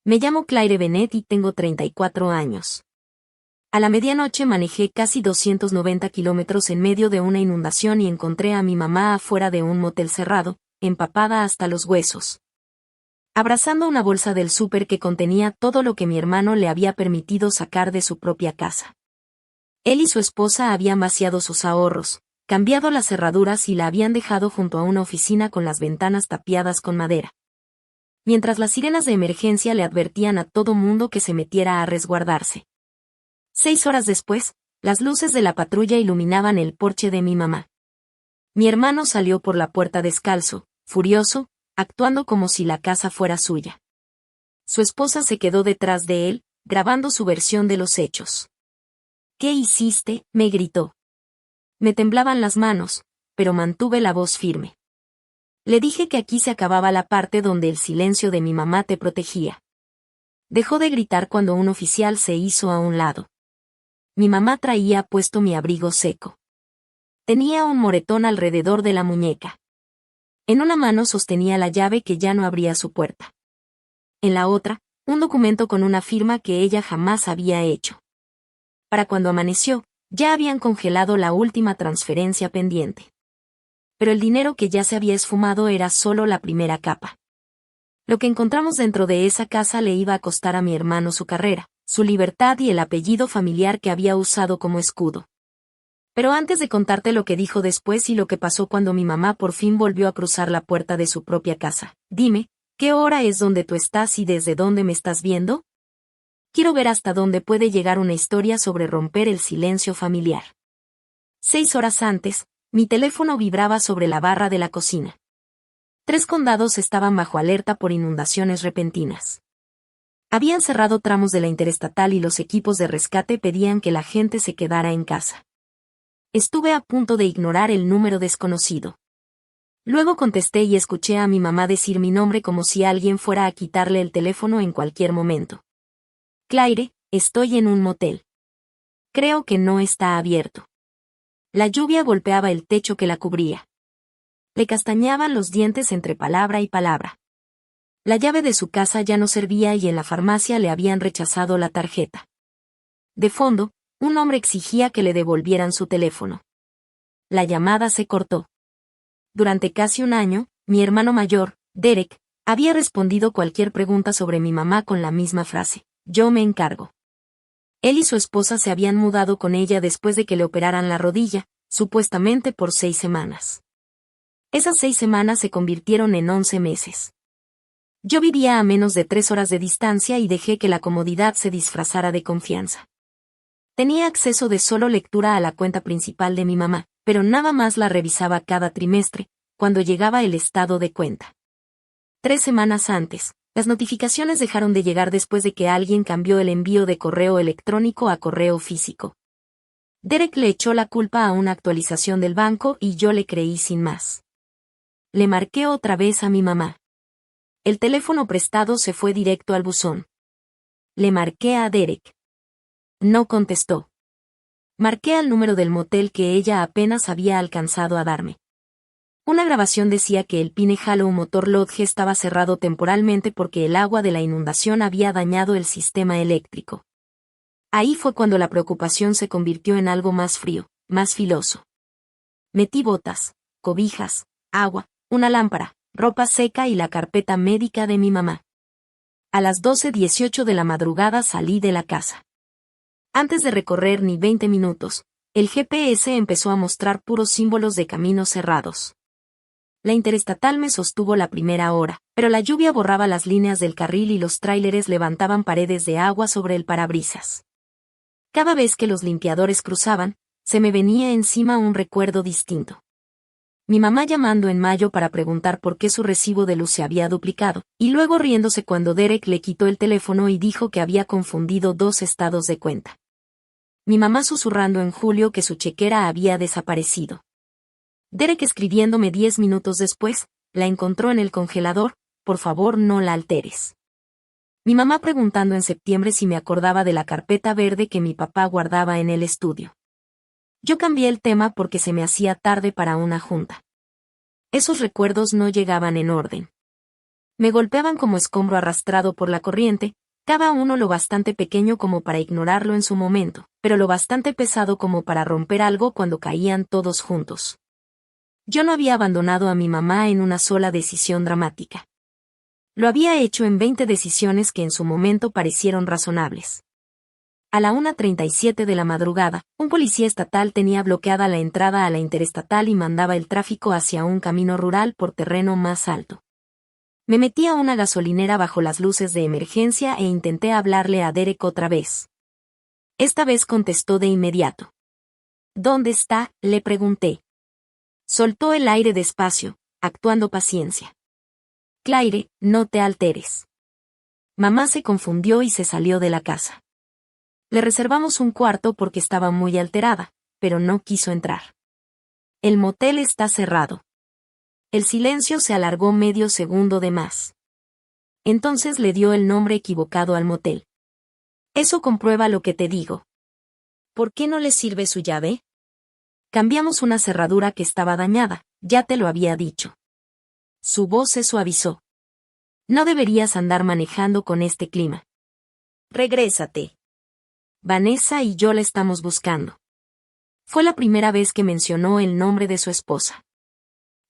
Me llamo Claire Bennett y tengo 34 años. A la medianoche manejé casi 290 kilómetros en medio de una inundación y encontré a mi mamá afuera de un motel cerrado, empapada hasta los huesos, abrazando una bolsa del súper que contenía todo lo que mi hermano le había permitido sacar de su propia casa. Él y su esposa habían vaciado sus ahorros, cambiado las cerraduras y la habían dejado junto a una oficina con las ventanas tapiadas con madera, mientras las sirenas de emergencia le advertían a todo mundo que se metiera a resguardarse. 6 horas después, las luces de la patrulla iluminaban el porche de mi mamá. Mi hermano salió por la puerta descalzo, furioso, actuando como si la casa fuera suya. Su esposa se quedó detrás de él, grabando su versión de los hechos. «¿Qué hiciste?», me gritó. Me temblaban las manos, pero mantuve la voz firme. Le dije que aquí se acababa la parte donde el silencio de mi mamá te protegía. Dejó de gritar cuando un oficial se hizo a un lado. Mi mamá traía puesto mi abrigo seco. Tenía un moretón alrededor de la muñeca. En una mano sostenía la llave que ya no abría su puerta. En la otra, un documento con una firma que ella jamás había hecho. Para cuando amaneció, ya habían congelado la última transferencia pendiente. Pero el dinero que ya se había esfumado era solo la primera capa. Lo que encontramos dentro de esa casa le iba a costar a mi hermano su carrera, su libertad y el apellido familiar que había usado como escudo. Pero antes de contarte lo que dijo después y lo que pasó cuando mi mamá por fin volvió a cruzar la puerta de su propia casa, dime, ¿qué hora es donde tú estás y desde dónde me estás viendo? Quiero ver hasta dónde puede llegar una historia sobre romper el silencio familiar. 6 horas antes, mi teléfono vibraba sobre la barra de la cocina. 3 condados estaban bajo alerta por inundaciones repentinas. Habían cerrado tramos de la interestatal y los equipos de rescate pedían que la gente se quedara en casa. Estuve a punto de ignorar el número desconocido. Luego contesté y escuché a mi mamá decir mi nombre como si alguien fuera a quitarle el teléfono en cualquier momento. «Claire, estoy en un motel. Creo que no está abierto». La lluvia golpeaba el techo que la cubría. Le castañaban los dientes entre palabra y palabra. La llave de su casa ya no servía y en la farmacia le habían rechazado la tarjeta. De fondo, un hombre exigía que le devolvieran su teléfono. La llamada se cortó. Durante casi un año, mi hermano mayor, Derek, había respondido cualquier pregunta sobre mi mamá con la misma frase: «Yo me encargo». Él y su esposa se habían mudado con ella después de que le operaran la rodilla, supuestamente por 6 semanas. Esas 6 semanas se convirtieron en 11 meses. Yo vivía a menos de 3 horas de distancia y dejé que la comodidad se disfrazara de confianza. Tenía acceso de solo lectura a la cuenta principal de mi mamá, pero nada más la revisaba cada trimestre, cuando llegaba el estado de cuenta. 3 semanas antes, las notificaciones dejaron de llegar después de que alguien cambió el envío de correo electrónico a correo físico. Derek le echó la culpa a una actualización del banco y yo le creí sin más. Le marqué otra vez a mi mamá. El teléfono prestado se fue directo al buzón. Le marqué a Derek. No contestó. Marqué al número del motel que ella apenas había alcanzado a darme. Una grabación decía que el Pine Hollow Motor Lodge estaba cerrado temporalmente porque el agua de la inundación había dañado el sistema eléctrico. Ahí fue cuando la preocupación se convirtió en algo más frío, más filoso. Metí botas, cobijas, agua, una lámpara, ropa seca y la carpeta médica de mi mamá. A las 12:18 de la madrugada salí de la casa. Antes de recorrer ni 20 minutos, el GPS empezó a mostrar puros símbolos de caminos cerrados. La interestatal me sostuvo la primera hora, pero la lluvia borraba las líneas del carril y los tráileres levantaban paredes de agua sobre el parabrisas. Cada vez que los limpiadores cruzaban, se me venía encima un recuerdo distinto. Mi mamá llamando en mayo para preguntar por qué su recibo de luz se había duplicado, y luego riéndose cuando Derek le quitó el teléfono y dijo que había confundido 2 estados de cuenta. Mi mamá susurrando en julio que su chequera había desaparecido. Derek escribiéndome 10 minutos después: «La encontró en el congelador, por favor no la alteres». Mi mamá preguntando en septiembre si me acordaba de la carpeta verde que mi papá guardaba en el estudio. Yo cambié el tema porque se me hacía tarde para una junta. Esos recuerdos no llegaban en orden. Me golpeaban como escombro arrastrado por la corriente, cada uno lo bastante pequeño como para ignorarlo en su momento, pero lo bastante pesado como para romper algo cuando caían todos juntos. Yo no había abandonado a mi mamá en una sola decisión dramática. Lo había hecho en 20 decisiones que en su momento parecieron razonables. A la 1:37 de la madrugada, un policía estatal tenía bloqueada la entrada a la interestatal y mandaba el tráfico hacia un camino rural por terreno más alto. Me metí a una gasolinera bajo las luces de emergencia e intenté hablarle a Derek otra vez. Esta vez contestó de inmediato. ¿Dónde está?, le pregunté. Soltó el aire despacio, actuando paciencia. Claire, no te alteres. Mamá se confundió y se salió de la casa. Le reservamos un cuarto porque estaba muy alterada, pero no quiso entrar. El motel está cerrado. El silencio se alargó medio segundo de más. Entonces le dio el nombre equivocado al motel. Eso comprueba lo que te digo. ¿Por qué no le sirve su llave? Cambiamos una cerradura que estaba dañada, ya te lo había dicho. Su voz se suavizó. No deberías andar manejando con este clima. Regrésate. Vanessa y yo la estamos buscando. Fue la primera vez que mencionó el nombre de su esposa.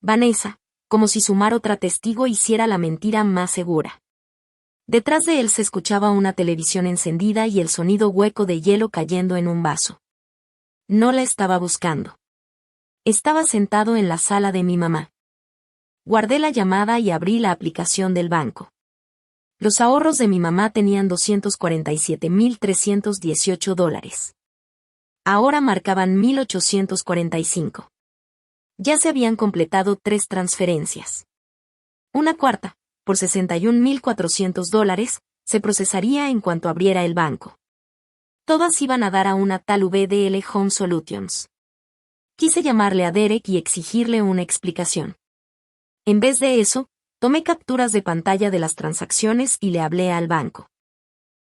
Vanessa, como si sumar otra testigo hiciera la mentira más segura. Detrás de él se escuchaba una televisión encendida y el sonido hueco de hielo cayendo en un vaso. No la estaba buscando. Estaba sentado en la sala de mi mamá. Guardé la llamada y abrí la aplicación del banco. Los ahorros de mi mamá tenían $247,318. Ahora marcaban 1,845. Ya se habían completado 3 transferencias. Una cuarta, por $61,400, se procesaría en cuanto abriera el banco. Todas iban a dar a una tal VDL Home Solutions. Quise llamarle a Derek y exigirle una explicación. En vez de eso, tomé capturas de pantalla de las transacciones y le hablé al banco.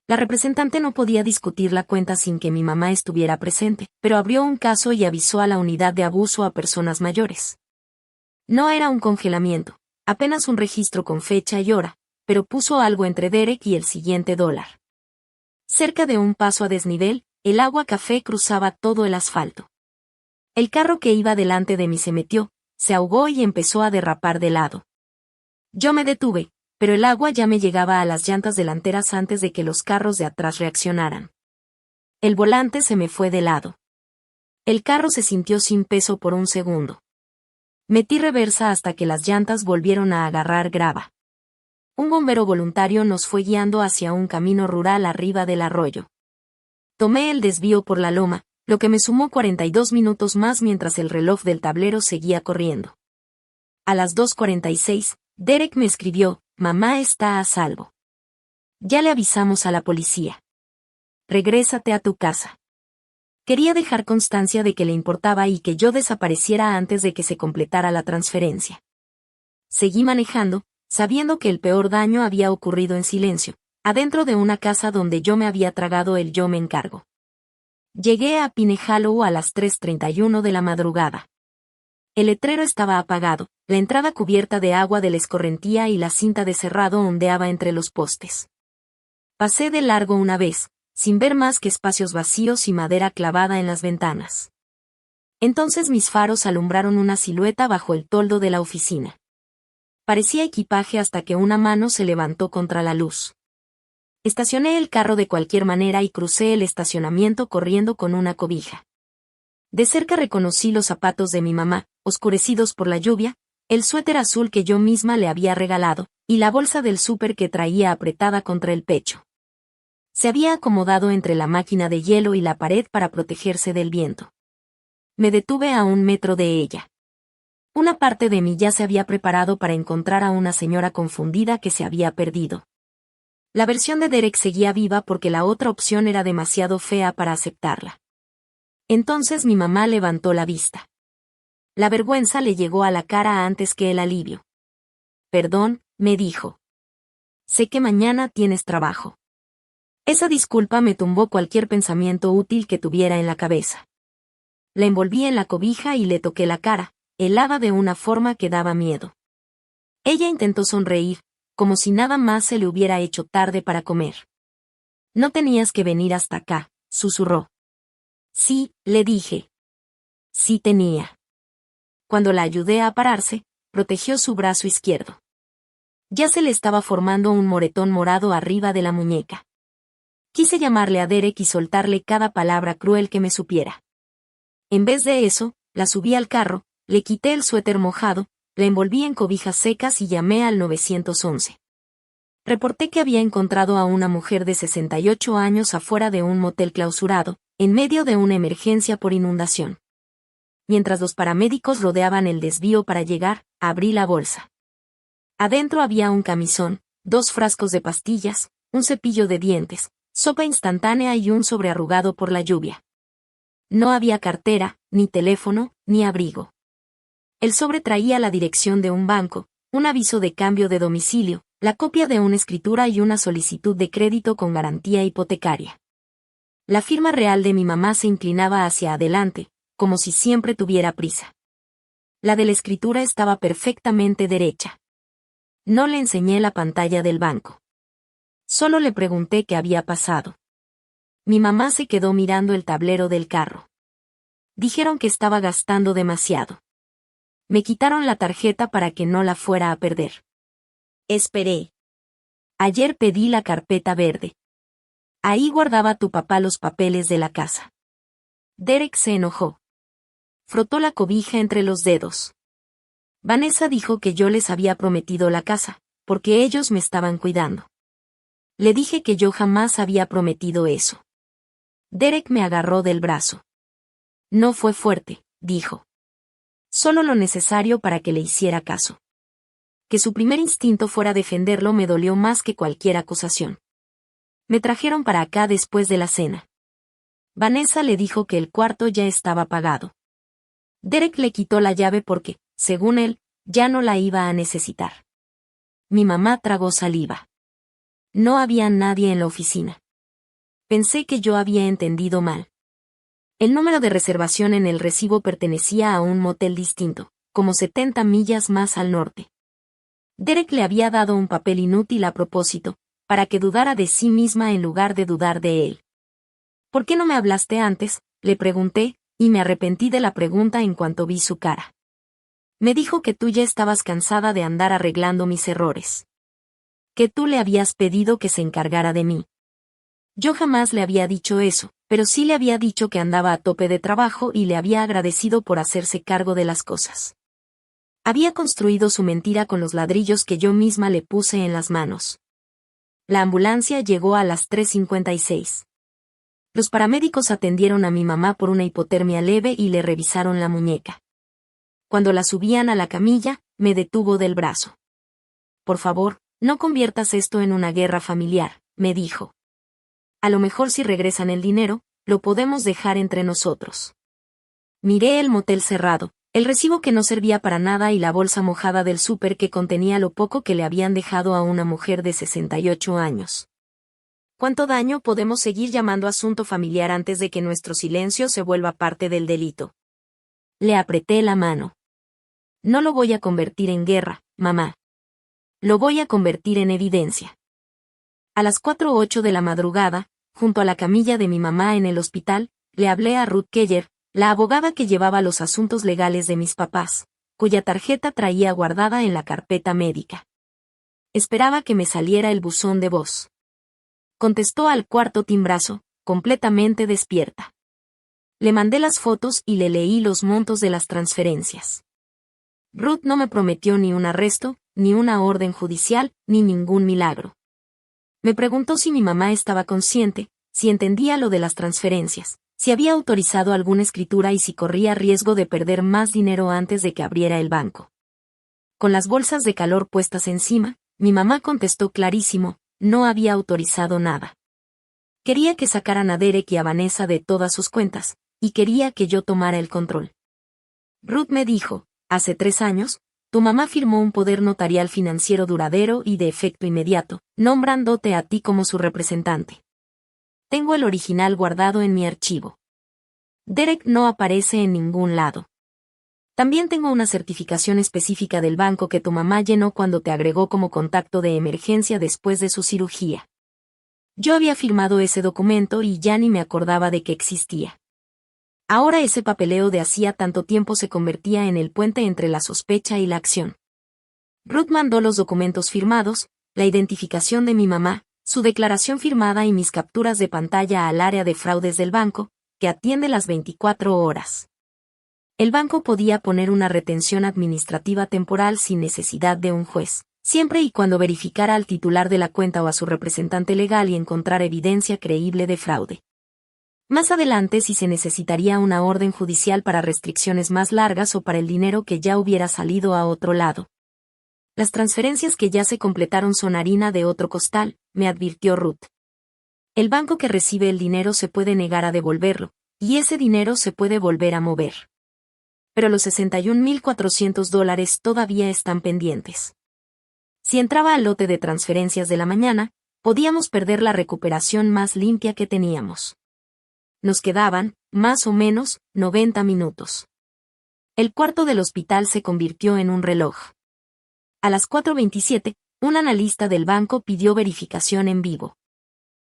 La representante no podía discutir la cuenta sin que mi mamá estuviera presente, pero abrió un caso y avisó a la unidad de abuso a personas mayores. No era un congelamiento, apenas un registro con fecha y hora, pero puso algo entre Derek y el siguiente dólar. Cerca de un paso a desnivel, el agua café cruzaba todo el asfalto. El carro que iba delante de mí se metió, se ahogó y empezó a derrapar de lado. Yo me detuve, pero el agua ya me llegaba a las llantas delanteras antes de que los carros de atrás reaccionaran. El volante se me fue de lado. El carro se sintió sin peso por un segundo. Metí reversa hasta que las llantas volvieron a agarrar grava. Un bombero voluntario nos fue guiando hacia un camino rural arriba del arroyo. Tomé el desvío por la loma, lo que me sumó 42 minutos más mientras el reloj del tablero seguía corriendo. A las 2:46, Derek me escribió, mamá está a salvo. Ya le avisamos a la policía. Regrésate a tu casa. Quería dejar constancia de que le importaba y que yo desapareciera antes de que se completara la transferencia. Seguí manejando, sabiendo que el peor daño había ocurrido en silencio, adentro de una casa donde yo me había tragado el yo me encargo. Llegué a Pine Hollow a las 3:31 de la madrugada. El letrero estaba apagado, la entrada cubierta de agua de la escorrentía y la cinta de cerrado ondeaba entre los postes. Pasé de largo una vez, sin ver más que espacios vacíos y madera clavada en las ventanas. Entonces mis faros alumbraron una silueta bajo el toldo de la oficina. Parecía equipaje hasta que una mano se levantó contra la luz. Estacioné el carro de cualquier manera y crucé el estacionamiento corriendo con una cobija. De cerca reconocí los zapatos de mi mamá, oscurecidos por la lluvia, el suéter azul que yo misma le había regalado, y la bolsa del súper que traía apretada contra el pecho. Se había acomodado entre la máquina de hielo y la pared para protegerse del viento. Me detuve a 1 metro de ella. Una parte de mí ya se había preparado para encontrar a una señora confundida que se había perdido. La versión de Derek seguía viva porque la otra opción era demasiado fea para aceptarla. Entonces mi mamá levantó la vista. La vergüenza le llegó a la cara antes que el alivio. Perdón, me dijo. Sé que mañana tienes trabajo. Esa disculpa me tumbó cualquier pensamiento útil que tuviera en la cabeza. La envolví en la cobija y le toqué la cara, helada de una forma que daba miedo. Ella intentó sonreír, como si nada más se le hubiera hecho tarde para comer. No tenías que venir hasta acá, susurró. Sí, le dije. Sí tenía. Cuando la ayudé a pararse, protegió su brazo izquierdo. Ya se le estaba formando un moretón morado arriba de la muñeca. Quise llamarle a Derek y soltarle cada palabra cruel que me supiera. En vez de eso, la subí al carro, le quité el suéter mojado, la envolví en cobijas secas y llamé al 911. Reporté que había encontrado a una mujer de 68 años afuera de un motel clausurado, en medio de una emergencia por inundación. Mientras los paramédicos rodeaban el desvío para llegar, abrí la bolsa. Adentro había un camisón, 2 frascos de pastillas, un cepillo de dientes, sopa instantánea y un sobre arrugado por la lluvia. No había cartera, ni teléfono, ni abrigo. El sobre traía la dirección de un banco, un aviso de cambio de domicilio, la copia de una escritura y una solicitud de crédito con garantía hipotecaria. La firma real de mi mamá se inclinaba hacia adelante, como si siempre tuviera prisa. La de la escritura estaba perfectamente derecha. No le enseñé la pantalla del banco. Solo le pregunté qué había pasado. Mi mamá se quedó mirando el tablero del carro. Dijeron que estaba gastando demasiado. Me quitaron la tarjeta para que no la fuera a perder. Esperé. Ayer pedí la carpeta verde. Ahí guardaba tu papá los papeles de la casa. Derek se enojó. Frotó la cobija entre los dedos. Vanessa dijo que yo les había prometido la casa, porque ellos me estaban cuidando. Le dije que yo jamás había prometido eso. Derek me agarró del brazo. No fue fuerte, dijo. Solo lo necesario para que le hiciera caso. Que su primer instinto fuera defenderlo me dolió más que cualquier acusación. Me trajeron para acá después de la cena. Vanessa le dijo que el cuarto ya estaba pagado. Derek le quitó la llave porque, según él, ya no la iba a necesitar. Mi mamá tragó saliva. No había nadie en la oficina. Pensé que yo había entendido mal. El número de reservación en el recibo pertenecía a un motel distinto, como 70 millas más al norte. Derek le había dado un papel inútil a propósito, para que dudara de sí misma en lugar de dudar de él. ¿Por qué no me hablaste antes?, le pregunté, y me arrepentí de la pregunta en cuanto vi su cara. Me dijo que tú ya estabas cansada de andar arreglando mis errores. Que tú le habías pedido que se encargara de mí. Yo jamás le había dicho eso, pero sí le había dicho que andaba a tope de trabajo y le había agradecido por hacerse cargo de las cosas. Había construido su mentira con los ladrillos que yo misma le puse en las manos. La ambulancia llegó a las 3:56. Los paramédicos atendieron a mi mamá por una hipotermia leve y le revisaron la muñeca. Cuando la subían a la camilla, me detuvo del brazo. Por favor, no conviertas esto en una guerra familiar, me dijo. A lo mejor si regresan el dinero, lo podemos dejar entre nosotros. Miré el motel cerrado, el recibo que no servía para nada y la bolsa mojada del súper que contenía lo poco que le habían dejado a una mujer de 68 años. ¿Cuánto daño podemos seguir llamando asunto familiar antes de que nuestro silencio se vuelva parte del delito? Le apreté la mano. No lo voy a convertir en guerra, mamá. Lo voy a convertir en evidencia. A las 4:08 de la madrugada, junto a la camilla de mi mamá en el hospital, le hablé a Ruth Keller, la abogada que llevaba los asuntos legales de mis papás, cuya tarjeta traía guardada en la carpeta médica. Esperaba que me saliera el buzón de voz. Contestó al cuarto timbrazo, completamente despierta. Le mandé las fotos y le leí los montos de las transferencias. Ruth no me prometió ni un arresto, ni una orden judicial, ni ningún milagro. Me preguntó si mi mamá estaba consciente, si entendía lo de las transferencias, si había autorizado alguna escritura y si corría riesgo de perder más dinero antes de que abriera el banco. Con las bolsas de calor puestas encima, mi mamá contestó clarísimo, no había autorizado nada. Quería que sacaran a Derek y a Vanessa de todas sus cuentas, y quería que yo tomara el control. Ruth me dijo, hace 3 años, tu mamá firmó un poder notarial financiero duradero y de efecto inmediato, nombrándote a ti como su representante. Tengo el original guardado en mi archivo. Derek no aparece en ningún lado. También tengo una certificación específica del banco que tu mamá llenó cuando te agregó como contacto de emergencia después de su cirugía. Yo había firmado ese documento y ya ni me acordaba de que existía. Ahora ese papeleo de hacía tanto tiempo se convertía en el puente entre la sospecha y la acción. Ruth mandó los documentos firmados, la identificación de mi mamá, su declaración firmada y mis capturas de pantalla al área de fraudes del banco, que atiende las 24 horas. El banco podía poner una retención administrativa temporal sin necesidad de un juez, siempre y cuando verificara al titular de la cuenta o a su representante legal y encontrara evidencia creíble de fraude. Más adelante si se necesitaría una orden judicial para restricciones más largas o para el dinero que ya hubiera salido a otro lado. Las transferencias que ya se completaron son harina de otro costal, me advirtió Ruth. El banco que recibe el dinero se puede negar a devolverlo, y ese dinero se puede volver a mover. Pero los $61,400 todavía están pendientes. Si entraba al lote de transferencias de la mañana, podíamos perder la recuperación más limpia que teníamos. Nos quedaban, más o menos, 90 minutos. El cuarto del hospital se convirtió en un reloj. A las 4:27, un analista del banco pidió verificación en vivo.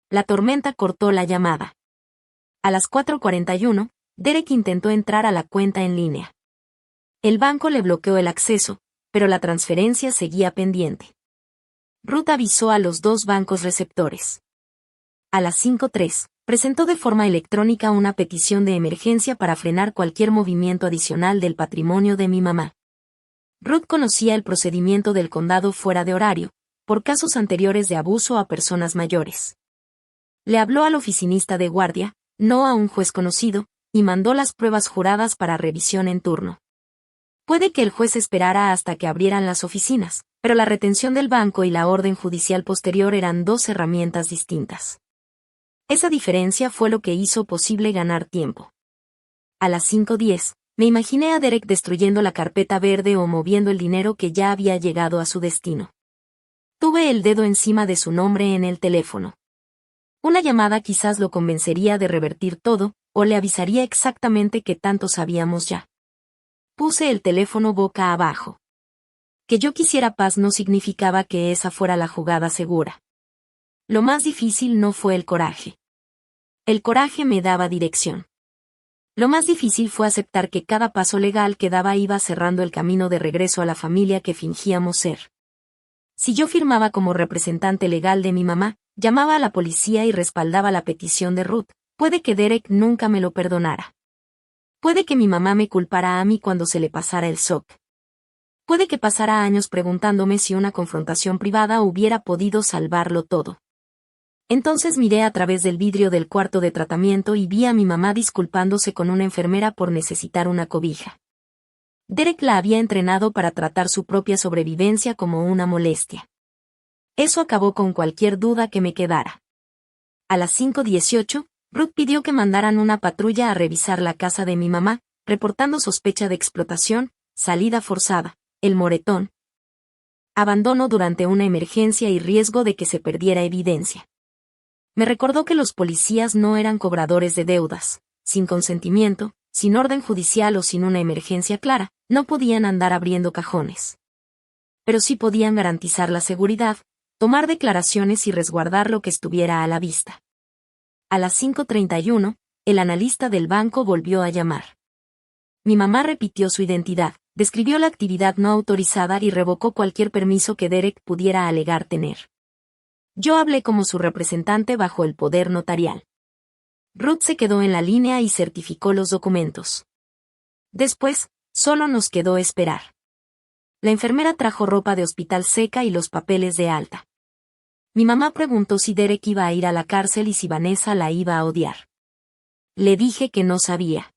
La tormenta cortó la llamada. A las 4:41, Derek intentó entrar a la cuenta en línea. El banco le bloqueó el acceso, pero la transferencia seguía pendiente. Ruth avisó a los dos bancos receptores. A las 5:03, presentó de forma electrónica una petición de emergencia para frenar cualquier movimiento adicional del patrimonio de mi mamá. Ruth conocía el procedimiento del condado fuera de horario, por casos anteriores de abuso a personas mayores. Le habló al oficinista de guardia, no a un juez conocido, y mandó las pruebas juradas para revisión en turno. Puede que el juez esperara hasta que abrieran las oficinas, pero la retención del banco y la orden judicial posterior eran dos herramientas distintas. Esa diferencia fue lo que hizo posible ganar tiempo. A las 5:10, me imaginé a Derek destruyendo la carpeta verde o moviendo el dinero que ya había llegado a su destino. Tuve el dedo encima de su nombre en el teléfono. Una llamada quizás lo convencería de revertir todo, o le avisaría exactamente que tanto sabíamos ya. Puse el teléfono boca abajo. Que yo quisiera paz no significaba que esa fuera la jugada segura. Lo más difícil no fue el coraje. El coraje me daba dirección. Lo más difícil fue aceptar que cada paso legal que daba iba cerrando el camino de regreso a la familia que fingíamos ser. Si yo firmaba como representante legal de mi mamá, llamaba a la policía y respaldaba la petición de Ruth, puede que Derek nunca me lo perdonara. Puede que mi mamá me culpara a mí cuando se le pasara el shock. Puede que pasara años preguntándome si una confrontación privada hubiera podido salvarlo todo. Entonces miré a través del vidrio del cuarto de tratamiento y vi a mi mamá disculpándose con una enfermera por necesitar una cobija. Derek la había entrenado para tratar su propia sobrevivencia como una molestia. Eso acabó con cualquier duda que me quedara. A las 5:18, Ruth pidió que mandaran una patrulla a revisar la casa de mi mamá, reportando sospecha de explotación, salida forzada, el moretón, abandono durante una emergencia y riesgo de que se perdiera evidencia. Me recordó que los policías no eran cobradores de deudas, sin consentimiento, sin orden judicial o sin una emergencia clara, no podían andar abriendo cajones. Pero sí podían garantizar la seguridad, tomar declaraciones y resguardar lo que estuviera a la vista. A las 5:31, el analista del banco volvió a llamar. Mi mamá repitió su identidad, describió la actividad no autorizada y revocó cualquier permiso que Derek pudiera alegar tener. Yo hablé como su representante bajo el poder notarial. Ruth se quedó en la línea y certificó los documentos. Después, solo nos quedó esperar. La enfermera trajo ropa de hospital seca y los papeles de alta. Mi mamá preguntó si Derek iba a ir a la cárcel y si Vanessa la iba a odiar. Le dije que no sabía.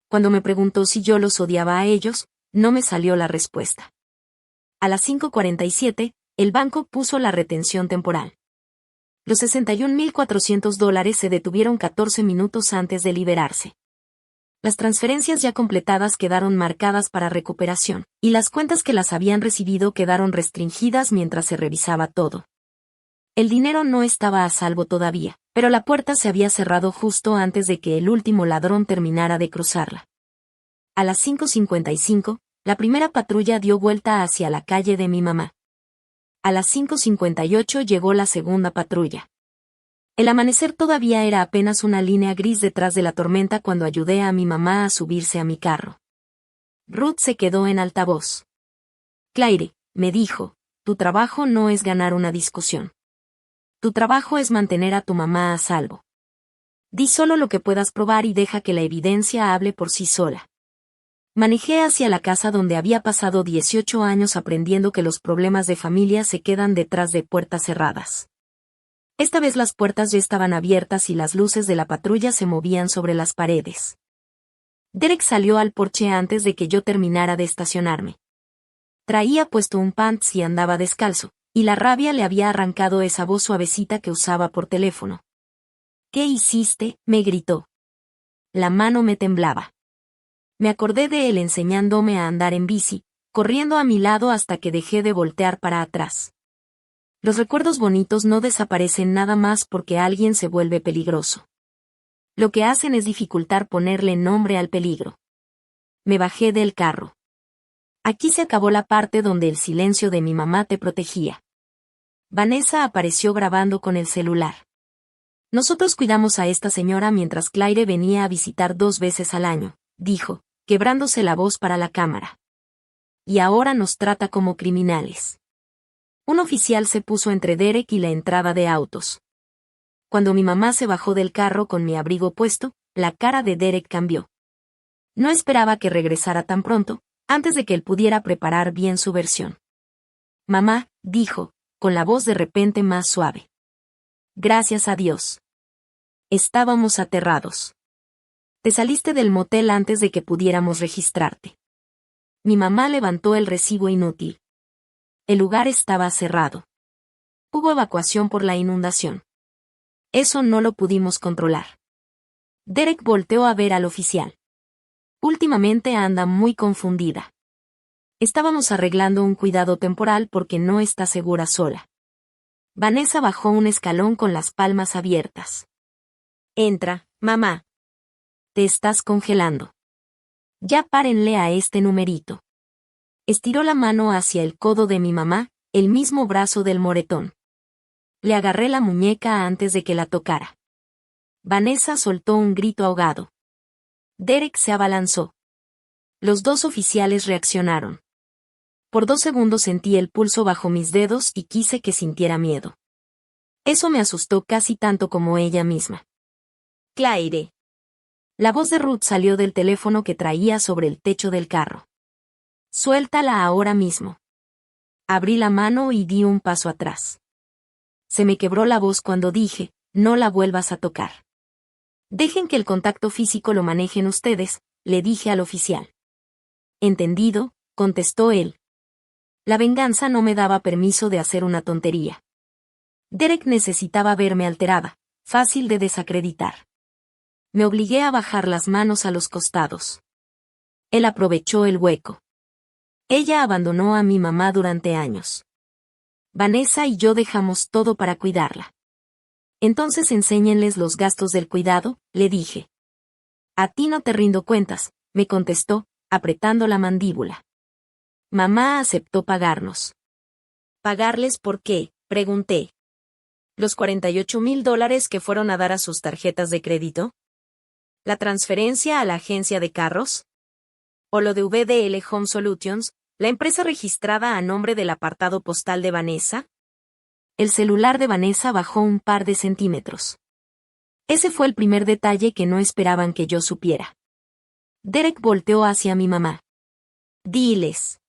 Cuando me preguntó si yo los odiaba a ellos, no me salió la respuesta. A las 5:47, el banco puso la retención temporal. Los $61,400 se detuvieron 14 minutos antes de liberarse. Las transferencias ya completadas quedaron marcadas para recuperación, y las cuentas que las habían recibido quedaron restringidas mientras se revisaba todo. El dinero no estaba a salvo todavía, pero la puerta se había cerrado justo antes de que el último ladrón terminara de cruzarla. A las 5:55, la primera patrulla dio vuelta hacia la calle de mi mamá. A las 5:58 llegó la segunda patrulla. El amanecer todavía era apenas una línea gris detrás de la tormenta cuando ayudé a mi mamá a subirse a mi carro. Ruth se quedó en altavoz. Claire, me dijo, tu trabajo no es ganar una discusión. Tu trabajo es mantener a tu mamá a salvo. Di solo lo que puedas probar y deja que la evidencia hable por sí sola. Manejé hacia la casa donde había pasado 18 años aprendiendo que los problemas de familia se quedan detrás de puertas cerradas. Esta vez las puertas ya estaban abiertas y las luces de la patrulla se movían sobre las paredes. Derek salió al porche antes de que yo terminara de estacionarme. Traía puesto un pants y andaba descalzo, y la rabia le había arrancado esa voz suavecita que usaba por teléfono. ¿Qué hiciste?, me gritó. La mano me temblaba. Me acordé de él enseñándome a andar en bici, corriendo a mi lado hasta que dejé de voltear para atrás. Los recuerdos bonitos no desaparecen nada más porque alguien se vuelve peligroso. Lo que hacen es dificultar ponerle nombre al peligro. Me bajé del carro. Aquí se acabó la parte donde el silencio de mi mamá te protegía. Vanessa apareció grabando con el celular. Nosotros cuidamos a esta señora mientras Claire venía a visitar 2 veces al año, dijo, quebrándose la voz para la cámara. Y ahora nos trata como criminales. Un oficial se puso entre Derek y la entrada de autos. Cuando mi mamá se bajó del carro con mi abrigo puesto, la cara de Derek cambió. No esperaba que regresara tan pronto, antes de que él pudiera preparar bien su versión. Mamá, dijo, con la voz de repente más suave. Gracias a Dios. Estábamos aterrados. Te saliste del motel antes de que pudiéramos registrarte. Mi mamá levantó el recibo inútil. El lugar estaba cerrado. Hubo evacuación por la inundación. Eso no lo pudimos controlar. Derek volteó a ver al oficial. Últimamente anda muy confundida. Estábamos arreglando un cuidado temporal porque no está segura sola. Vanessa bajó un escalón con las palmas abiertas. Entra, mamá. Te estás congelando. Ya párenle a este numerito. Estiró la mano hacia el codo de mi mamá, el mismo brazo del moretón. Le agarré la muñeca antes de que la tocara. Vanessa soltó un grito ahogado. Derek se abalanzó. Los 2 oficiales reaccionaron. Por 2 segundos sentí el pulso bajo mis dedos y quise que sintiera miedo. Eso me asustó casi tanto como ella misma. Claire. La voz de Ruth salió del teléfono que traía sobre el techo del carro. Suéltala ahora mismo. Abrí la mano y di un paso atrás. Se me quebró la voz cuando dije, no la vuelvas a tocar. Dejen que el contacto físico lo manejen ustedes, le dije al oficial. Entendido, contestó él. La venganza no me daba permiso de hacer una tontería. Derek necesitaba verme alterada, fácil de desacreditar. Me obligué a bajar las manos a los costados. Él aprovechó el hueco. Ella abandonó a mi mamá durante años. Vanessa y yo dejamos todo para cuidarla. Entonces enséñenles los gastos del cuidado, le dije. A ti no te rindo cuentas, me contestó, apretando la mandíbula. Mamá aceptó pagarnos. ¿Pagarles por qué?, pregunté. ¿Los $48,000 que fueron a dar a sus tarjetas de crédito? ¿La transferencia a la agencia de carros? ¿O lo de VDL Home Solutions, la empresa registrada a nombre del apartado postal de Vanessa? El celular de Vanessa bajó un par de centímetros. Ese fue el primer detalle que no esperaban que yo supiera. Derek volteó hacia mi mamá. Diles.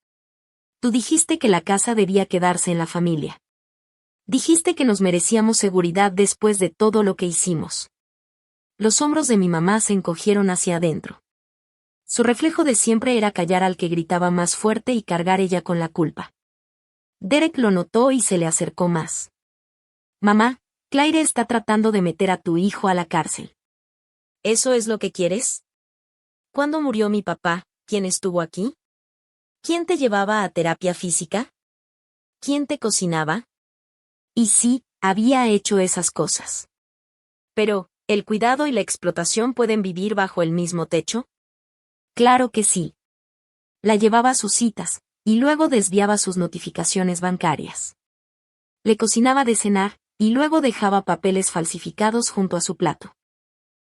Tú dijiste que la casa debía quedarse en la familia. Dijiste que nos merecíamos seguridad después de todo lo que hicimos. Los hombros de mi mamá se encogieron hacia adentro. Su reflejo de siempre era callar al que gritaba más fuerte y cargar ella con la culpa. Derek lo notó y se le acercó más. Mamá, Claire está tratando de meter a tu hijo a la cárcel. ¿Eso es lo que quieres? ¿Cuándo murió mi papá? ¿Quién estuvo aquí? ¿Quién te llevaba a terapia física? ¿Quién te cocinaba? Y sí, había hecho esas cosas. Pero, ¿el cuidado y la explotación pueden vivir bajo el mismo techo? Claro que sí. La llevaba a sus citas, y luego desviaba sus notificaciones bancarias. Le cocinaba de cenar, y luego dejaba papeles falsificados junto a su plato.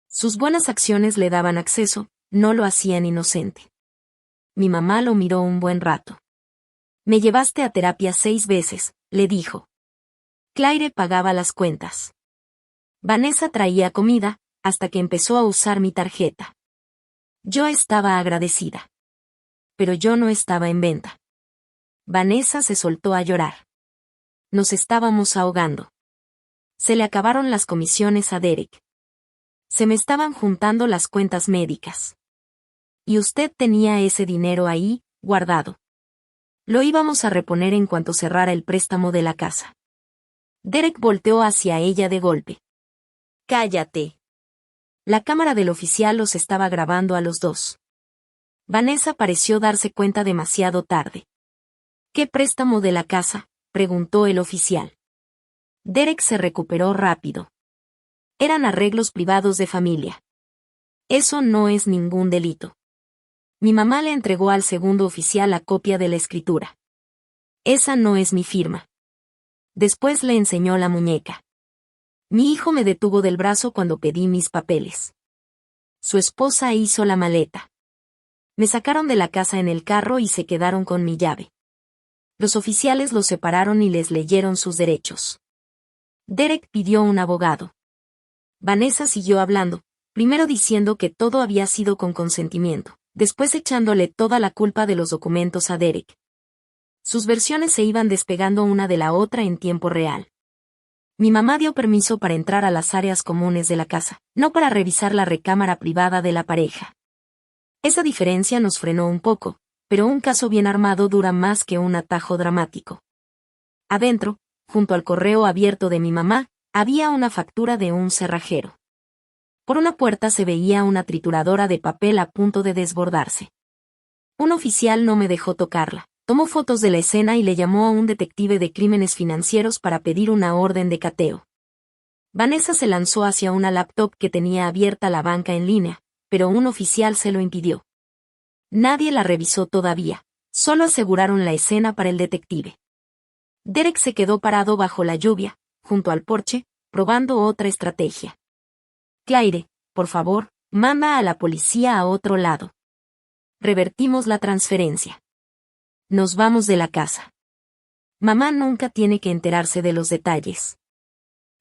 Sus buenas acciones le daban acceso, no lo hacían inocente. Mi mamá lo miró un buen rato. Me llevaste a terapia 6 veces, le dijo. Claire pagaba las cuentas. Vanessa traía comida, hasta que empezó a usar mi tarjeta. Yo estaba agradecida. Pero yo no estaba en venta. Vanessa se soltó a llorar. Nos estábamos ahogando. Se le acabaron las comisiones a Derek. Se me estaban juntando las cuentas médicas. Y usted tenía ese dinero ahí, guardado. Lo íbamos a reponer en cuanto cerrara el préstamo de la casa. Derek volteó hacia ella de golpe. Cállate. La cámara del oficial los estaba grabando a los dos. Vanessa pareció darse cuenta demasiado tarde. ¿Qué préstamo de la casa?, preguntó el oficial. Derek se recuperó rápido. Eran arreglos privados de familia. Eso no es ningún delito. Mi mamá le entregó al segundo oficial la copia de la escritura. Esa no es mi firma. Después le enseñó la muñeca. Mi hijo me detuvo del brazo cuando pedí mis papeles. Su esposa hizo la maleta. Me sacaron de la casa en el carro y se quedaron con mi llave. Los oficiales los separaron y les leyeron sus derechos. Derek pidió un abogado. Vanessa siguió hablando, primero diciendo que todo había sido con consentimiento, después echándole toda la culpa de los documentos a Derek. Sus versiones se iban despegando una de la otra en tiempo real. Mi mamá dio permiso para entrar a las áreas comunes de la casa, no para revisar la recámara privada de la pareja. Esa diferencia nos frenó un poco, pero un caso bien armado dura más que un atajo dramático. Adentro, junto al correo abierto de mi mamá, había una factura de un cerrajero. Por una puerta se veía una trituradora de papel a punto de desbordarse. Un oficial no me dejó tocarla. Tomó fotos de la escena y le llamó a un detective de crímenes financieros para pedir una orden de cateo. Vanessa se lanzó hacia una laptop que tenía abierta la banca en línea, pero un oficial se lo impidió. Nadie la revisó todavía, solo aseguraron la escena para el detective. Derek se quedó parado bajo la lluvia, junto al porche, probando otra estrategia. Claire, por favor, manda a la policía a otro lado. Revertimos la transferencia. Nos vamos de la casa. Mamá nunca tiene que enterarse de los detalles.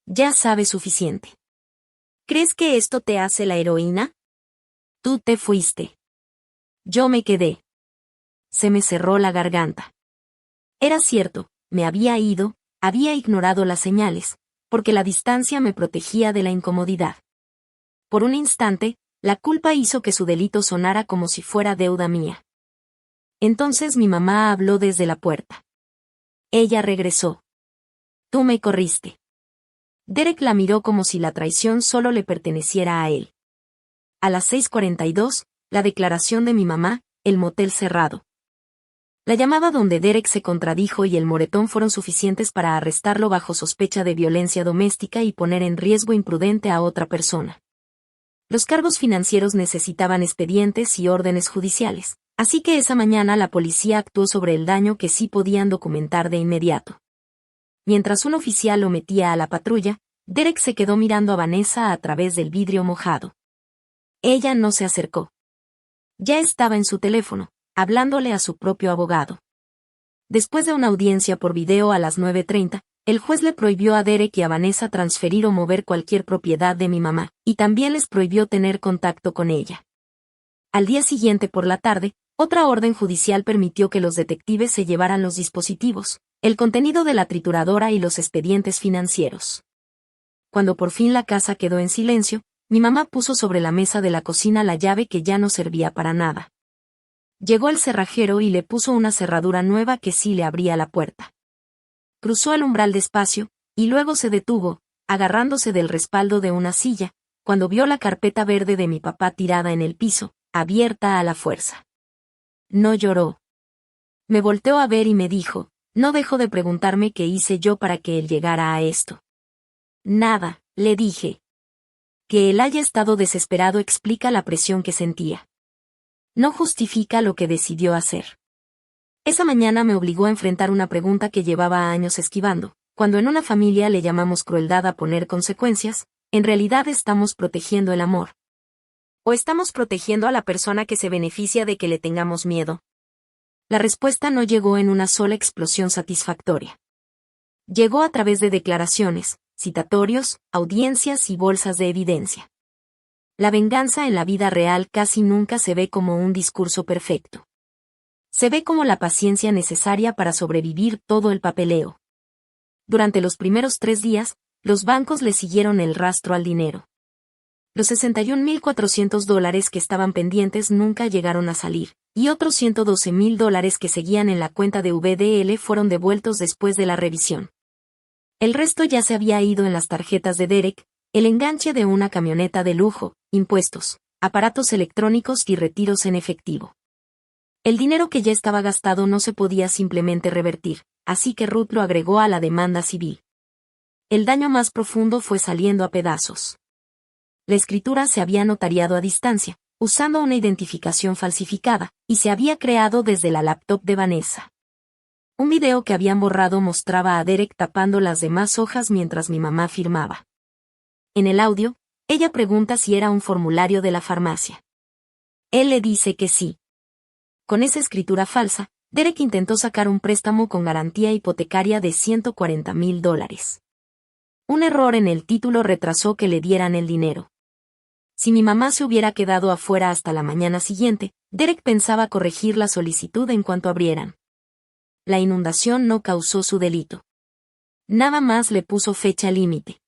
Ya sabe suficiente. ¿Crees que esto te hace la heroína? Tú te fuiste. Yo me quedé. Se me cerró la garganta. Era cierto, me había ido, había ignorado las señales, porque la distancia me protegía de la incomodidad. Por un instante, la culpa hizo que su delito sonara como si fuera deuda mía. Entonces mi mamá habló desde la puerta. Ella regresó. Tú me corriste. Derek la miró como si la traición solo le perteneciera a él. A las 6:42, la declaración de mi mamá, el motel cerrado. La llamada donde Derek se contradijo y el moretón fueron suficientes para arrestarlo bajo sospecha de violencia doméstica y poner en riesgo imprudente a otra persona. Los cargos financieros necesitaban expedientes y órdenes judiciales. Así que esa mañana la policía actuó sobre el daño que sí podían documentar de inmediato. Mientras un oficial lo metía a la patrulla, Derek se quedó mirando a Vanessa a través del vidrio mojado. Ella no se acercó. Ya estaba en su teléfono, hablándole a su propio abogado. Después de una audiencia por video a las 9:30, el juez le prohibió a Derek y a Vanessa transferir o mover cualquier propiedad de mi mamá, y también les prohibió tener contacto con ella. Al día siguiente por la tarde, otra orden judicial permitió que los detectives se llevaran los dispositivos, el contenido de la trituradora y los expedientes financieros. Cuando por fin la casa quedó en silencio, mi mamá puso sobre la mesa de la cocina la llave que ya no servía para nada. Llegó el cerrajero y le puso una cerradura nueva que sí le abría la puerta. Cruzó el umbral despacio, y luego se detuvo, agarrándose del respaldo de una silla, cuando vio la carpeta verde de mi papá tirada en el piso, abierta a la fuerza. No lloró. Me volteó a ver y me dijo, no dejo de preguntarme qué hice yo para que él llegara a esto. Nada, le dije. Que él haya estado desesperado explica la presión que sentía. no justifica lo que decidió hacer. Esa mañana me obligó a enfrentar una pregunta que llevaba años esquivando. Cuando en una familia le llamamos crueldad a poner consecuencias, ¿en realidad estamos protegiendo el amor? ¿O estamos protegiendo a la persona que se beneficia de que le tengamos miedo? La respuesta no llegó en una sola explosión satisfactoria. Llegó a través de declaraciones, citatorios, audiencias y bolsas de evidencia. La venganza en la vida real casi nunca se ve como un discurso perfecto. Se ve como la paciencia necesaria para sobrevivir todo el papeleo. Durante los primeros 3 días, los bancos le siguieron el rastro al dinero. Los $61,400 que estaban pendientes nunca llegaron a salir, y otros $112,000 que seguían en la cuenta de VDL fueron devueltos después de la revisión. El resto ya se había ido en las tarjetas de Derek, el enganche de una camioneta de lujo, impuestos, aparatos electrónicos y retiros en efectivo. El dinero que ya estaba gastado no se podía simplemente revertir, así que Ruth lo agregó a la demanda civil. El daño más profundo fue saliendo a pedazos. La escritura se había notariado a distancia, usando una identificación falsificada, y se había creado desde la laptop de Vanessa. Un video que habían borrado mostraba a Derek tapando las demás hojas mientras mi mamá firmaba. En el audio, ella pregunta si era un formulario de la farmacia. Él le dice que sí. Con esa escritura falsa, Derek intentó sacar un préstamo con garantía hipotecaria de $140,000. Un error en el título retrasó que le dieran el dinero. Si mi mamá se hubiera quedado afuera hasta la mañana siguiente, Derek pensaba corregir la solicitud en cuanto abrieran. La inundación no causó su delito. Nada más le puso fecha límite.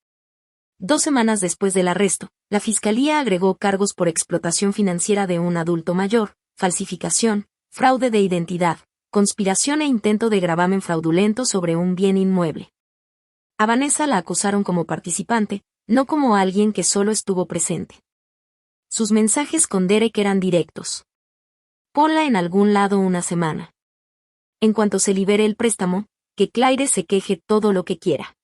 2 semanas después del arresto, la fiscalía agregó cargos por explotación financiera de un adulto mayor, falsificación, fraude de identidad, conspiración e intento de gravamen fraudulento sobre un bien inmueble. A Vanessa la acusaron como participante, no como alguien que solo estuvo presente. Sus mensajes con Derek eran directos. Ponla en algún lado una semana. En cuanto se libere el préstamo, que Claire se queje todo lo que quiera.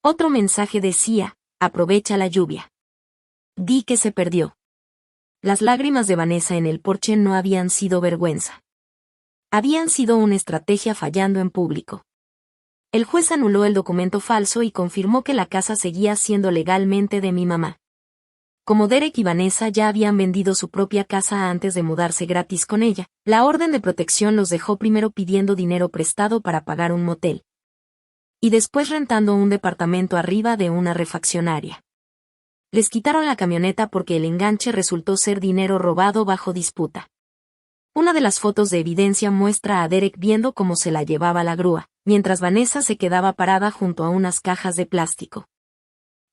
Otro mensaje decía, aprovecha la lluvia. Di que se perdió. Las lágrimas de Vanessa en el porche no habían sido vergüenza. Habían sido una estrategia fallando en público. El juez anuló el documento falso y confirmó que la casa seguía siendo legalmente de mi mamá. Como Derek y Vanessa ya habían vendido su propia casa antes de mudarse gratis con ella, la orden de protección los dejó primero pidiendo dinero prestado para pagar un motel. Y después rentando un departamento arriba de una refaccionaria. Les quitaron la camioneta porque el enganche resultó ser dinero robado bajo disputa. Una de las fotos de evidencia muestra a Derek viendo cómo se la llevaba la grúa, mientras Vanessa se quedaba parada junto a unas cajas de plástico.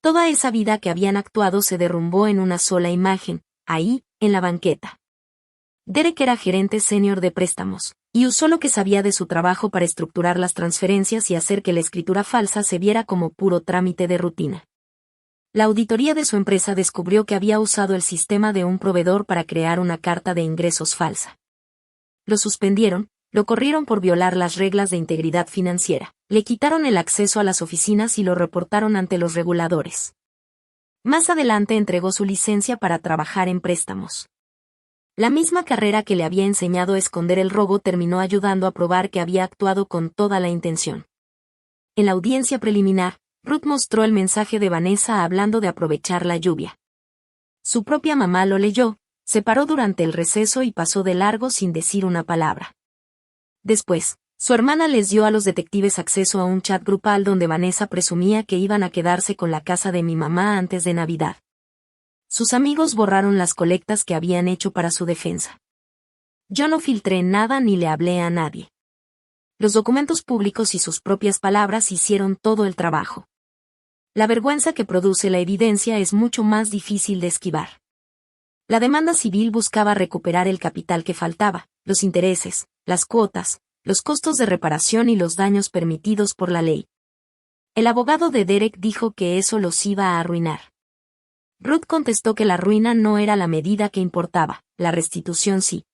Toda esa vida que habían actuado se derrumbó en una sola imagen, ahí, en la banqueta. Derek era gerente senior de préstamos, y usó lo que sabía de su trabajo para estructurar las transferencias y hacer que la escritura falsa se viera como puro trámite de rutina. La auditoría de su empresa descubrió que había usado el sistema de un proveedor para crear una carta de ingresos falsa. Lo suspendieron, lo corrieron por violar las reglas de integridad financiera, le quitaron el acceso a las oficinas y lo reportaron ante los reguladores. Más adelante entregó su licencia para trabajar en préstamos. La misma carrera que le había enseñado a esconder el robo terminó ayudando a probar que había actuado con toda la intención. En la audiencia preliminar, Ruth mostró el mensaje de Vanessa hablando de aprovechar la lluvia. Su propia mamá lo leyó, se paró durante el receso y pasó de largo sin decir una palabra. Después, su hermana les dio a los detectives acceso a un chat grupal donde Vanessa presumía que iban a quedarse con la casa de mi mamá antes de Navidad. Sus amigos borraron las colectas que habían hecho para su defensa. Yo no filtré nada ni le hablé a nadie. Los documentos públicos y sus propias palabras hicieron todo el trabajo. La vergüenza que produce la evidencia es mucho más difícil de esquivar. La demanda civil buscaba recuperar el capital que faltaba, los intereses, las cuotas, los costos de reparación y los daños permitidos por la ley. El abogado de Derek dijo que eso los iba a arruinar. Ruth contestó que la ruina no era la medida que importaba, la restitución sí.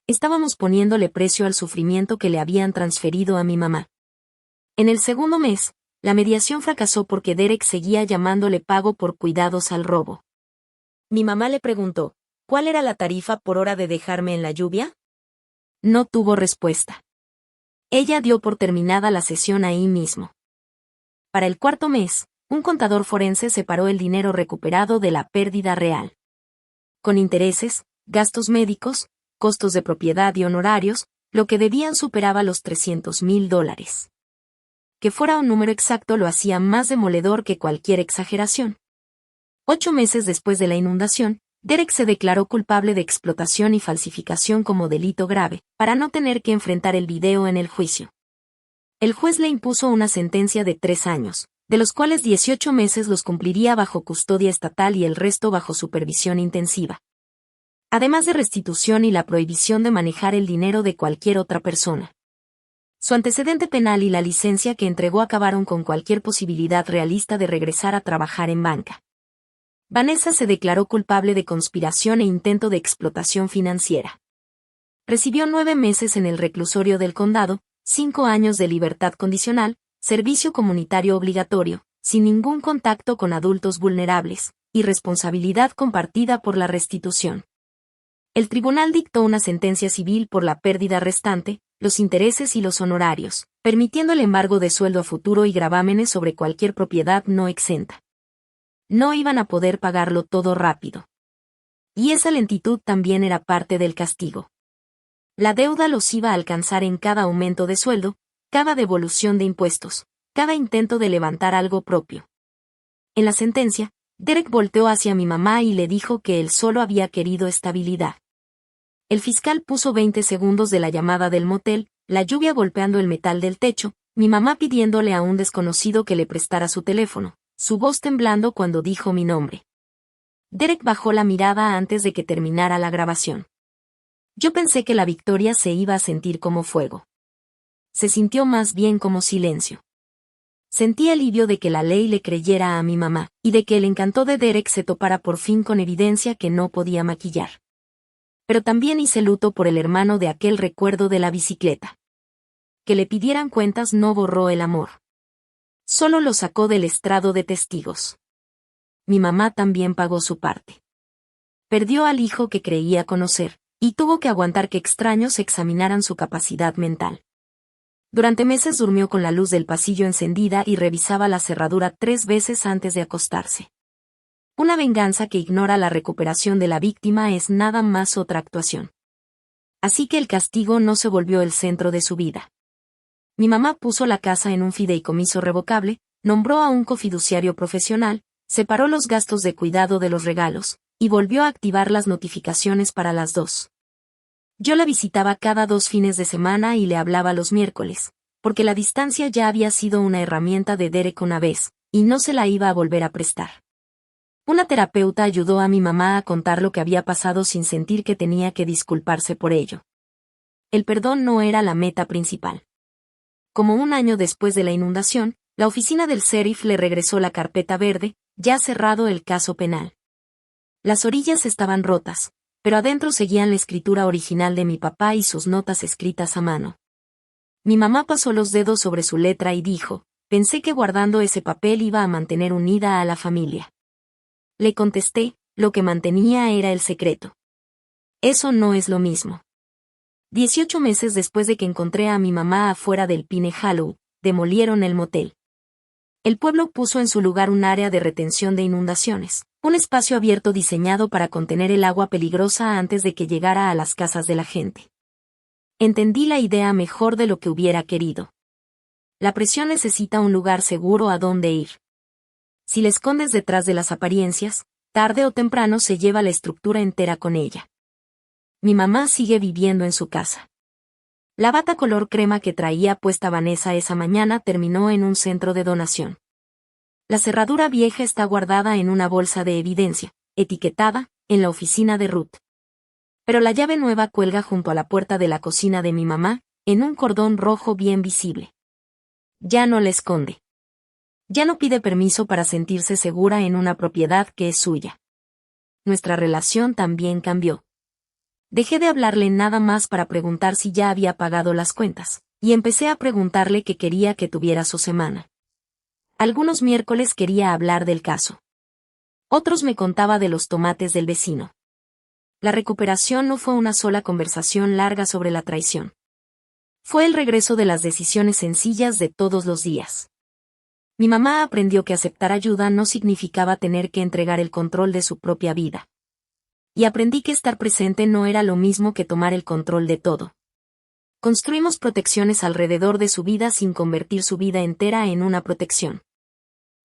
Estábamos poniéndole precio al sufrimiento que le habían transferido a mi mamá. En el segundo mes, la mediación fracasó porque Derek seguía llamándole pago por cuidados al robo. Mi mamá le preguntó, ¿Cuál era la tarifa por hora de dejarme en la lluvia? No tuvo respuesta. Ella dio por terminada la sesión ahí mismo. Para el cuarto mes, un contador forense separó el dinero recuperado de la pérdida real. Con intereses, gastos médicos, costos de propiedad y honorarios, lo que debían superaba los $300,000. Que fuera un número exacto lo hacía más demoledor que cualquier exageración. 8 meses después de la inundación, Derek se declaró culpable de explotación y falsificación como delito grave, para no tener que enfrentar el video en el juicio. El juez le impuso una sentencia de 3 años, de los cuales 18 meses los cumpliría bajo custodia estatal y el resto bajo supervisión intensiva. Además de restitución y la prohibición de manejar el dinero de cualquier otra persona. Su antecedente penal y la licencia que entregó acabaron con cualquier posibilidad realista de regresar a trabajar en banca. Vanessa se declaró culpable de conspiración e intento de explotación financiera. Recibió 9 meses en el reclusorio del condado, 5 años de libertad condicional, servicio comunitario obligatorio, sin ningún contacto con adultos vulnerables, y responsabilidad compartida por la restitución. El tribunal dictó una sentencia civil por la pérdida restante, los intereses y los honorarios, permitiendo el embargo de sueldo a futuro y gravámenes sobre cualquier propiedad no exenta. No iban a poder pagarlo todo rápido. Y esa lentitud también era parte del castigo. La deuda los iba a alcanzar en cada aumento de sueldo, cada devolución de impuestos, cada intento de levantar algo propio. En la sentencia, Derek volteó hacia mi mamá y le dijo que él solo había querido estabilidad. El fiscal puso 20 segundos de la llamada del motel, la lluvia golpeando el metal del techo, mi mamá pidiéndole a un desconocido que le prestara su teléfono, su voz temblando cuando dijo mi nombre. Derek bajó la mirada antes de que terminara la grabación. Yo pensé que la victoria se iba a sentir como fuego. Se sintió más bien como silencio. Sentí alivio de que la ley le creyera a mi mamá, y de que el encanto de Derek se topara por fin con evidencia que no podía maquillar. Pero también hice luto por el hermano de aquel recuerdo de la bicicleta. Que le pidieran cuentas no borró el amor. Solo lo sacó del estrado de testigos. Mi mamá también pagó su parte. Perdió al hijo que creía conocer, y tuvo que aguantar que extraños examinaran su capacidad mental. Durante meses durmió con la luz del pasillo encendida y revisaba la cerradura 3 veces antes de acostarse. Una venganza que ignora la recuperación de la víctima es nada más otra actuación. Así que el castigo no se volvió el centro de su vida. Mi mamá puso la casa en un fideicomiso revocable, nombró a un cofiduciario profesional, separó los gastos de cuidado de los regalos, y volvió a activar las notificaciones para las 2. Yo la visitaba cada 2 fines de semana y le hablaba los miércoles, porque la distancia ya había sido una herramienta de Derek una vez, y no se la iba a volver a prestar. Una terapeuta ayudó a mi mamá a contar lo que había pasado sin sentir que tenía que disculparse por ello. El perdón no era la meta principal. Como 1 año después de la inundación, la oficina del sheriff le regresó la carpeta verde, ya cerrado el caso penal. Las orillas estaban rotas, pero adentro seguían la escritura original de mi papá y sus notas escritas a mano. Mi mamá pasó los dedos sobre su letra y dijo, pensé que guardando ese papel iba a mantener unida a la familia. Le contesté, lo que mantenía era el secreto. Eso no es lo mismo. 18 meses después de que encontré a mi mamá afuera del Pine Hollow, demolieron el motel. El pueblo puso en su lugar un área de retención de inundaciones, un espacio abierto diseñado para contener el agua peligrosa antes de que llegara a las casas de la gente. Entendí la idea mejor de lo que hubiera querido. La presión necesita un lugar seguro a donde ir. Si la escondes detrás de las apariencias, tarde o temprano se lleva la estructura entera con ella. Mi mamá sigue viviendo en su casa. La bata color crema que traía puesta Vanessa esa mañana terminó en un centro de donación. La cerradura vieja está guardada en una bolsa de evidencia, etiquetada, en la oficina de Ruth. Pero la llave nueva cuelga junto a la puerta de la cocina de mi mamá, en un cordón rojo bien visible. Ya no la esconde. Ya no pide permiso para sentirse segura en una propiedad que es suya. Nuestra relación también cambió. Dejé de hablarle nada más para preguntar si ya había pagado las cuentas, y empecé a preguntarle qué quería que tuviera su semana. Algunos miércoles quería hablar del caso. Otros me contaba de los tomates del vecino. La recuperación no fue una sola conversación larga sobre la traición. Fue el regreso de las decisiones sencillas de todos los días. Mi mamá aprendió que aceptar ayuda no significaba tener que entregar el control de su propia vida. Y aprendí que estar presente no era lo mismo que tomar el control de todo. Construimos protecciones alrededor de su vida sin convertir su vida entera en una protección.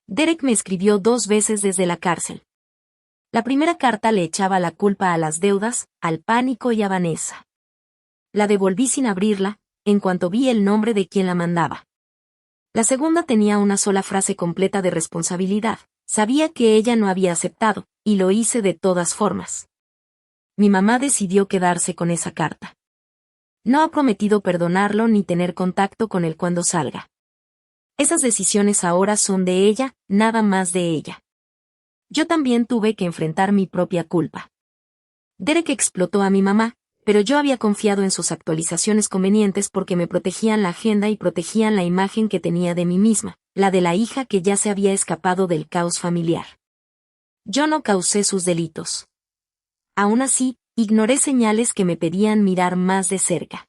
Derek me escribió 2 veces desde la cárcel. La primera carta le echaba la culpa a las deudas, al pánico y a Vanessa. La devolví sin abrirla, en cuanto vi el nombre de quien la mandaba. La segunda tenía una sola frase completa de responsabilidad. Sabía que ella no había aceptado, y lo hice de todas formas. Mi mamá decidió quedarse con esa carta. No ha prometido perdonarlo ni tener contacto con él cuando salga. Esas decisiones ahora son de ella, nada más de ella. Yo también tuve que enfrentar mi propia culpa. Derek explotó a mi mamá, pero yo había confiado en sus actualizaciones convenientes porque me protegían la agenda y protegían la imagen que tenía de mí misma, la de la hija que ya se había escapado del caos familiar. Yo no causé sus delitos. Aún así, ignoré señales que me pedían mirar más de cerca.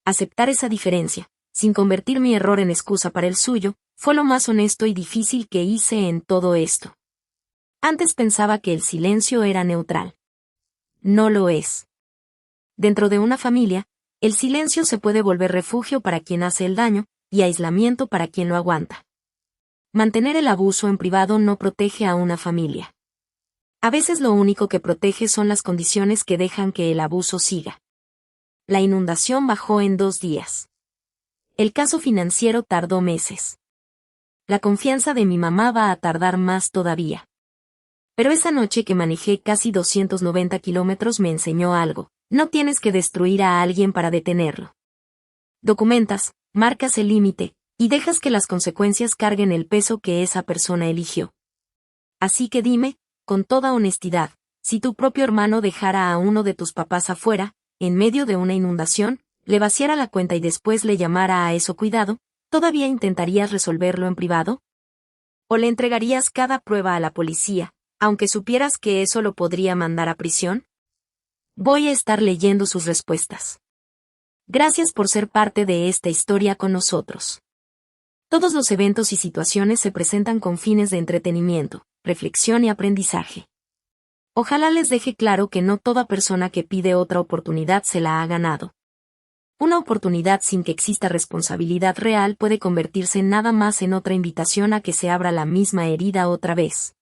Aceptar esa diferencia, sin convertir mi error en excusa para el suyo, fue lo más honesto y difícil que hice en todo esto. Antes pensaba que el silencio era neutral. No lo es. Dentro de una familia, el silencio se puede volver refugio para quien hace el daño, y aislamiento para quien lo aguanta. Mantener el abuso en privado no protege a una familia. A veces lo único que protege son las condiciones que dejan que el abuso siga. La inundación bajó en 2 días. El caso financiero tardó meses. La confianza de mi mamá va a tardar más todavía. Pero esa noche que manejé casi 290 kilómetros me enseñó algo. No tienes que destruir a alguien para detenerlo. Documentas, marcas el límite, y dejas que las consecuencias carguen el peso que esa persona eligió. Así que dime, con toda honestidad, si tu propio hermano dejara a uno de tus papás afuera, en medio de una inundación, le vaciara la cuenta y después le llamara a eso cuidado, ¿todavía intentarías resolverlo en privado? ¿O le entregarías cada prueba a la policía, aunque supieras que eso lo podría mandar a prisión? Voy a estar leyendo sus respuestas. Gracias por ser parte de esta historia con nosotros. Todos los eventos y situaciones se presentan con fines de entretenimiento, reflexión y aprendizaje. Ojalá les deje claro que no toda persona que pide otra oportunidad se la ha ganado. Una oportunidad sin que exista responsabilidad real puede convertirse nada más en otra invitación a que se abra la misma herida otra vez.